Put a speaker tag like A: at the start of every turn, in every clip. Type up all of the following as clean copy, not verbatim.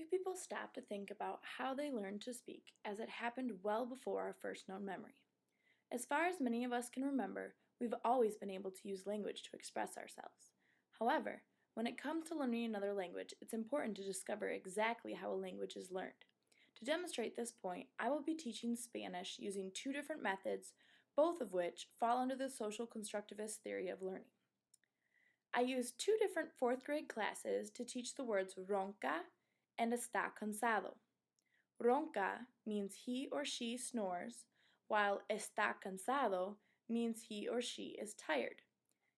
A: people stop to think about how they learned to speak, as it happened well before our first known memory. As far as many of us can remember, we've always been able to use language to express ourselves. However, when it comes to learning another language, it's important to discover exactly how a language is learned. To demonstrate this point, I will be teaching Spanish using two different methods, both of which fall under the social constructivist theory of learning. I used two different fourth grade classes to teach the words ronca and está cansado. Ronca means he or she snores, while está cansado means he or she is tired.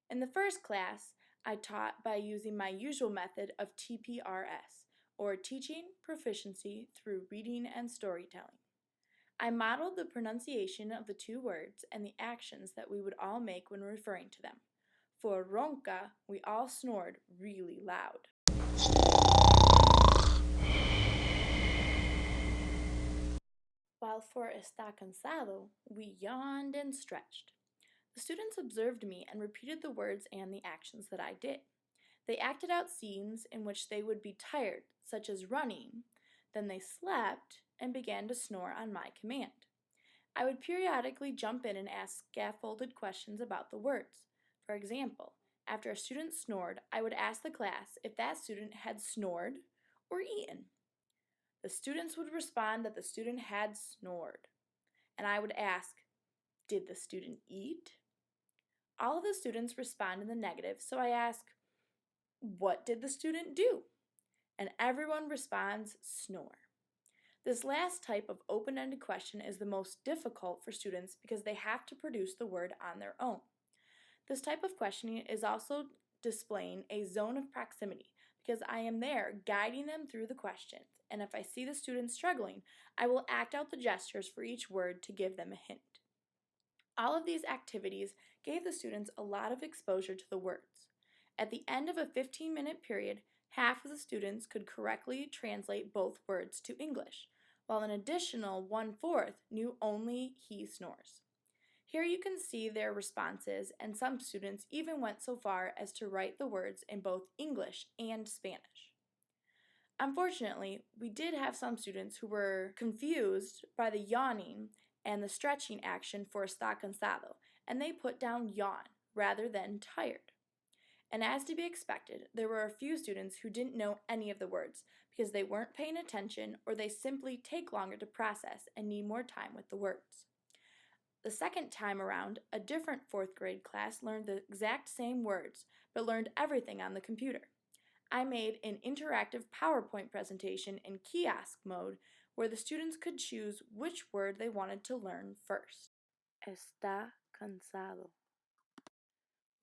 A: In the first class, I taught by using my usual method of TPRS, or Teaching Proficiency Through Reading and Storytelling. I modeled the pronunciation of the two words and the actions that we would all make when referring to them. For ronca, we all snored really loud. While for está cansado, we yawned and stretched. The students observed me and repeated the words and the actions that I did. They acted out scenes in which they would be tired, such as running, then they slept and began to snore on my command. I would periodically jump in and ask scaffolded questions about the words. For example, after a student snored, I would ask the class if that student had snored or eaten. The students would respond that the student had snored, and I would ask, did the student eat? All of the students respond in the negative, so I ask, what did the student do? And everyone responds, snore. This last type of open-ended question is the most difficult for students because they have to produce the word on their own. This type of questioning is also displaying a zone of proximity because I am there guiding them through the questions, and if I see the students struggling, I will act out the gestures for each word to give them a hint. All of these activities gave the students a lot of exposure to the words. At the end of a 15-minute period, half of the students could correctly translate both words to English, while an additional 1/4 knew only he snores. Here you can see their responses, and some students even went so far as to write the words in both English and Spanish. Unfortunately, we did have some students who were confused by the yawning and the stretching action for está cansado, and they put down yawn rather than tired. And as to be expected, there were a few students who didn't know any of the words because they weren't paying attention or they simply take longer to process and need more time with the words. The second time around, a different fourth grade class learned the exact same words, but learned everything on the computer. I made an interactive PowerPoint presentation in kiosk mode where the students could choose which word they wanted to learn first. Está cansado.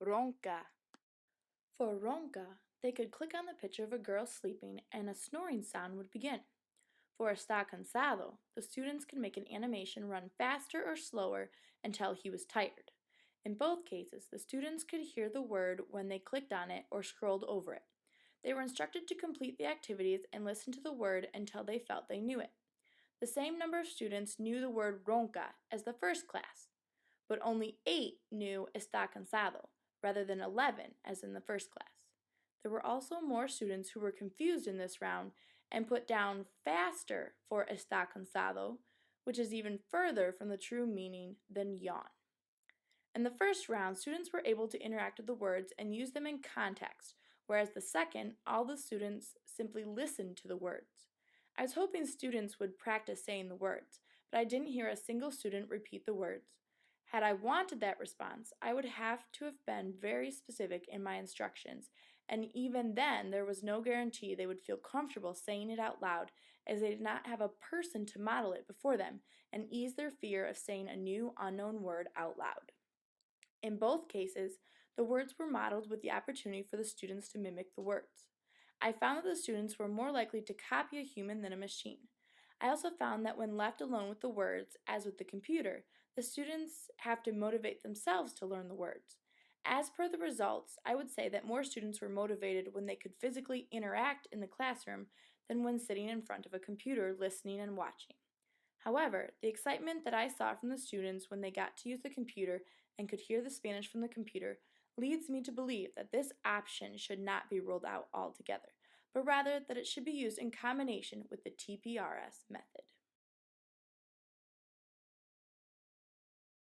A: Ronca. For ronca, they could click on the picture of a girl sleeping and a snoring sound would begin. For está cansado, the students could make an animation run faster or slower until he was tired. In both cases, the students could hear the word when they clicked on it or scrolled over it. They were instructed to complete the activities and listen to the word until they felt they knew it. The same number of students knew the word ronca as the first class, but only 8 knew está cansado, rather than 11 as in the first class. There were also more students who were confused in this round and put down faster for está cansado, which is even further from the true meaning than yawn. In the first round, students were able to interact with the words and use them in context, whereas the second, all the students simply listened to the words. I was hoping students would practice saying the words, but I didn't hear a single student repeat the words. Had I wanted that response, I would have to have been very specific in my instructions, and even then there was no guarantee they would feel comfortable saying it out loud as they did not have a person to model it before them and ease their fear of saying a new unknown word out loud. In both cases, the words were modeled with the opportunity for the students to mimic the words. I found that the students were more likely to copy a human than a machine. I also found that when left alone with the words, as with the computer, the students have to motivate themselves to learn the words. As per the results, I would say that more students were motivated when they could physically interact in the classroom than when sitting in front of a computer listening and watching. However, the excitement that I saw from the students when they got to use the computer and could hear the Spanish from the computer leads me to believe that this option should not be ruled out altogether, but rather that it should be used in combination with the TPRS method.